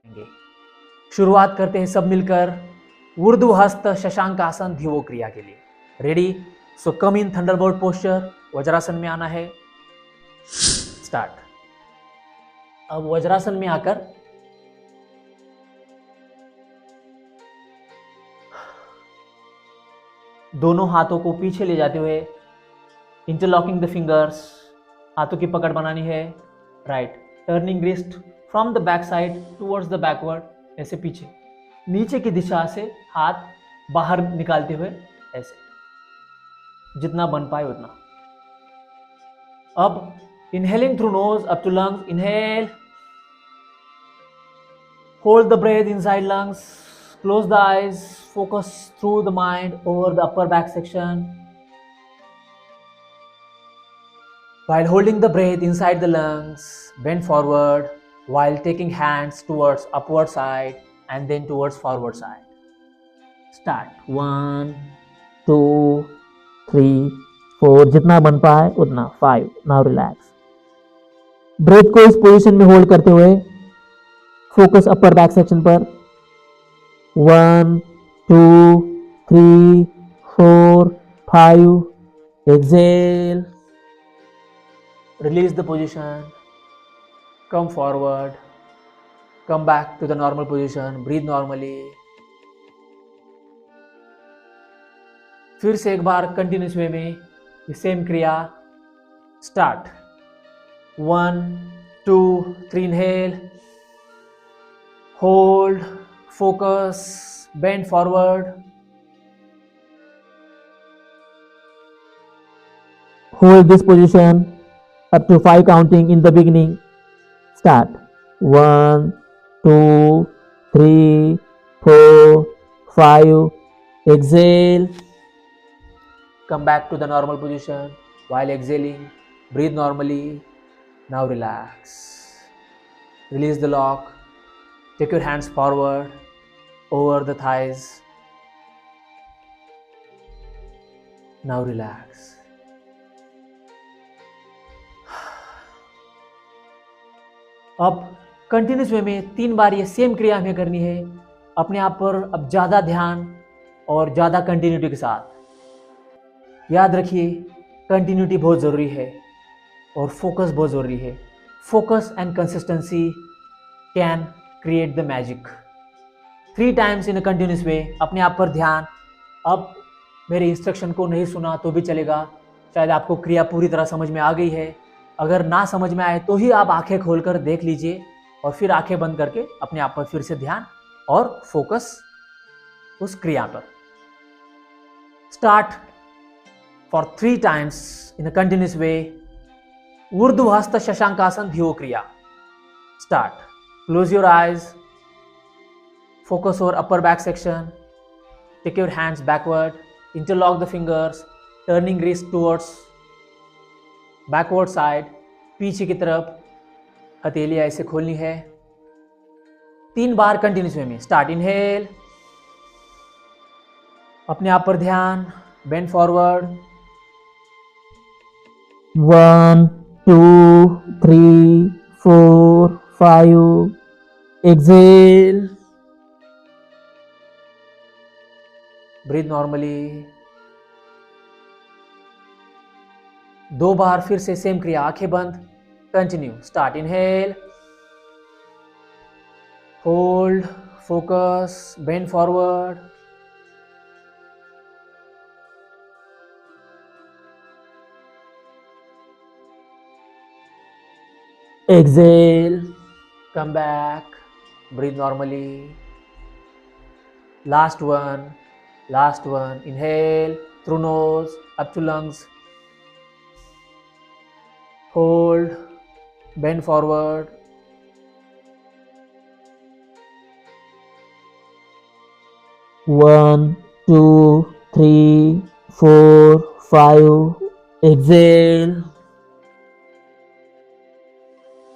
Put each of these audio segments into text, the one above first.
करेंगे। शुरुआत करते हैं सब मिलकर ऊर्ध्वहस्त शशांकासन ध्रुव क्रिया के लिए। रेडी? सो कम इन थंडरबोल्ट पोस्चर, वज्रासन में आना है। स्टार्ट। अब वज्रासन में आकर दोनों हाथों को पीछे ले जाते हुए इंटरलॉकिंग द फिंगर्स, हाथों की पकड़ बनानी है। Right, turning wrist from the back side towards the backward, ऐसे पीछे नीचे की दिशा से हाथ बाहर निकालते हुए ऐसे, जितना बन पाए उतना। अब inhaling through nose up to lungs, inhale, hold the breath inside lungs, close the eyes, focus through the mind over the upper back section. While holding the breath inside the lungs, bend forward while taking hands towards upward side and then towards forward side. Start. 1, 2, 3, 4, जितना बन पाए उतना। 5. Now relax. Breath को इस position में hold करते हुए focus अपर back section पर। 1, 2, 3, 4, 5. Exhale. Release the position. Come forward. Come back to the normal position. Breathe normally. फिर से एक बार कंटिन्यूस वे में सेम क्रिया। Start. 1, 2, 3, inhale. Hold. Focus, bend forward. Hold this position up to 5 counting in the beginning. Start. 1, 2, 3, 4, 5. Exhale. Come back to the normal position. While exhaling, breathe normally. Now relax. Release the lock. Take your hands forward over the thighs. Now relax. अब continuous वे में 3 बार ये same क्रिया हमें करनी है। अपने आप पर अब ज़्यादा ध्यान और ज़्यादा कंटिन्यूटी के साथ। याद रखिए, कंटिन्यूटी बहुत ज़रूरी है और फोकस बहुत ज़रूरी है। Focus and consistency can create the magic. 3 times in a continuous way. अपने आप पर ध्यान। अब मेरे इंस्ट्रक्शन को नहीं सुना तो भी चलेगा, शायद आपको क्रिया पूरी तरह समझ में आ गई है। अगर ना समझ में आए तो ही आप आंखें खोलकर देख लीजिए और फिर आंखें बंद करके अपने आप पर फिर से ध्यान और फोकस उस क्रिया पर। Start for 3 times in a continuous way. ऊर्ध्वहस्त शशांकासन ध्रुव क्रिया। Start. Close your eyes. Focus over upper back section. Take your hands backward. Interlock the fingers. Turning wrist towards backward side. पीछे की तरफ हथेली ऐसे खोलनी है। 3 बार कंटिन्यूस वे में। स्टार्ट। इनहेल। अपने आप पर ध्यान। Bend forward. 1, 2, 3, 4, 5. Exhale. Breathe normally. 2 बार फिर से सेम क्रिया, आंखें बंद। Continue. Start. Inhale, hold, focus, bend forward. Exhale, come back, breathe normally. Last one. Inhale through nose up to lungs. Hold, bend forward. One, 2, 3, 4, 5. Exhale.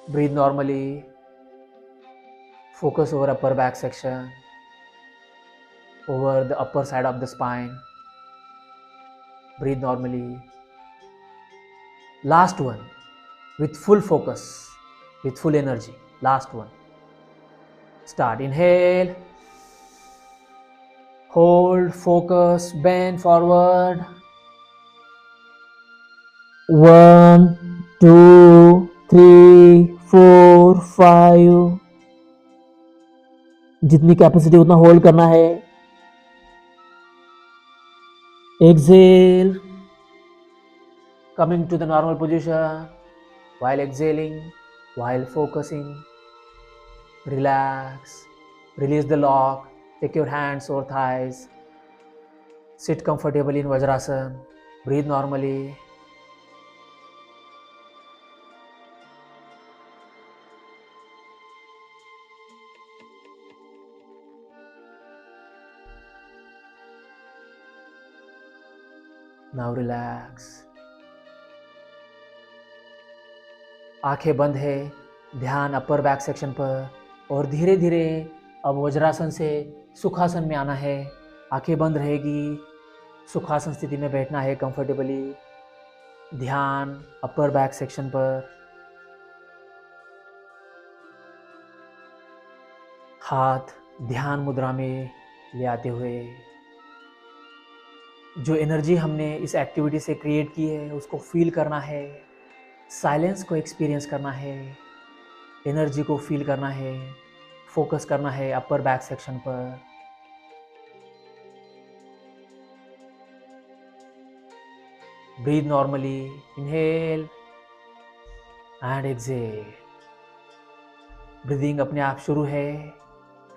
Breathe normally. Focus over upper back section, over the upper side of the spine. Breathe normally. Last one, with full focus, with full energy. Last one. Start. Inhale. Hold. Focus. Bend forward. 1, 2, 3, 4, 5. जितनी capacity उतना hold करना है. Exhale. Coming to the normal position. While exhaling, while focusing, relax. Release the lock. Take your hands over thighs. Sit comfortably in Vajrasana. Breathe normally. Now relax. आंखें बंद है. ध्यान अपर back section पर और धीरे धीरे अब वज्रासन से सुखासन में आना है. आंखें बंद रहेगी. सुखासन स्थिति में बैठना है कंफर्टेबली. ध्यान अपर बैक सेक्शन पर. हाथ ध्यान मुद्रा में ले आते हुए जो एनर्जी हमने इस एक्टिविटी से क्रिएट की है उसको फील करना है. साइलेंस को एक्सपीरियंस करना है. एनर्जी को फील करना है. फोकस करना है अपर बैक सेक्शन पर. Breathe normally. Inhale and exhale. Breathing अपने आप शुरू है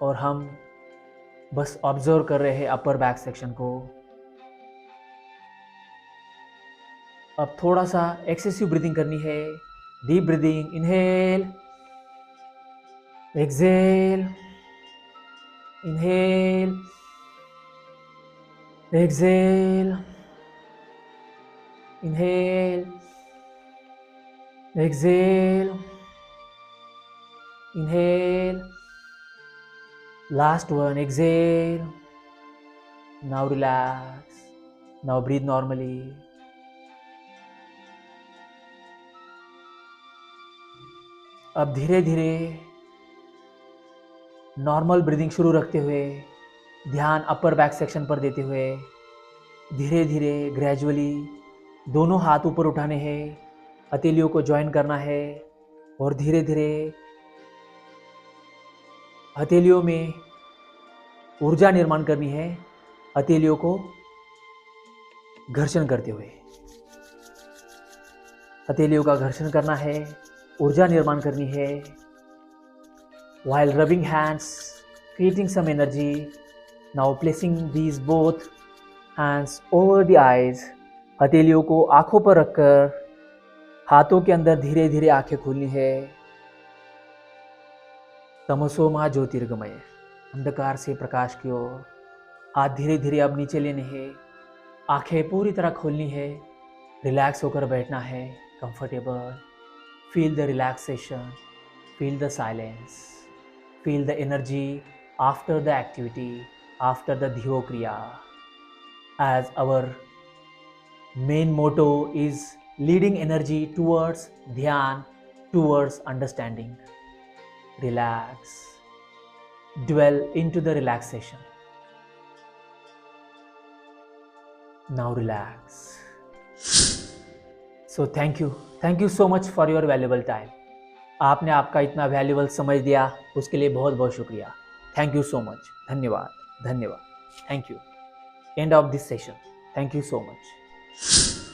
और हम बस ऑब्जर्व कर रहे हैं अपर बैक सेक्शन को. अब थोड़ा सा एक्सेसिव ब्रीदिंग करनी है. Deep breathing. Inhale, exhale, inhale, exhale, inhale, exhale, inhale. Last one. Exhale. Now relax. Now breathe normally. अब धीरे धीरे नॉर्मल ब्रीदिंग शुरू रखते हुए ध्यान अपर बैक सेक्शन पर देते हुए धीरे धीरे ग्रेजुअली दोनों हाथ ऊपर उठाने हैं. हथेलियों को ज्वाइन करना है और धीरे धीरे हथेलियों में ऊर्जा निर्माण करनी है. हथेलियों को घर्षण करते हुए हथेलियों का घर्षण करना है. ऊर्जा निर्माण करनी है. While rubbing hands, creating some energy. Now placing these both hands over the eyes. हथेलियों को आंखों पर रखकर हाथों के अंदर धीरे धीरे आंखें खोलनी है. तमसो मा ज्योतिर्गमय. अंधकार से प्रकाश की ओर. हाथ धीरे धीरे अब नीचे लेने हैं. आंखें पूरी तरह खोलनी है. रिलैक्स होकर बैठना है comfortable. Feel the relaxation, feel the silence, feel the energy after the activity, after the Dhyo Kriya. As our main motto is leading energy towards Dhyan, towards understanding. Relax, dwell into the relaxation. Now relax. So thank you so much for your valuable time. आपने आपका इतना valuable समय दिया उसके लिए बहुत बहुत शुक्रिया. Thank you so much. धन्यवाद. Thank you. End of this session. Thank you so much.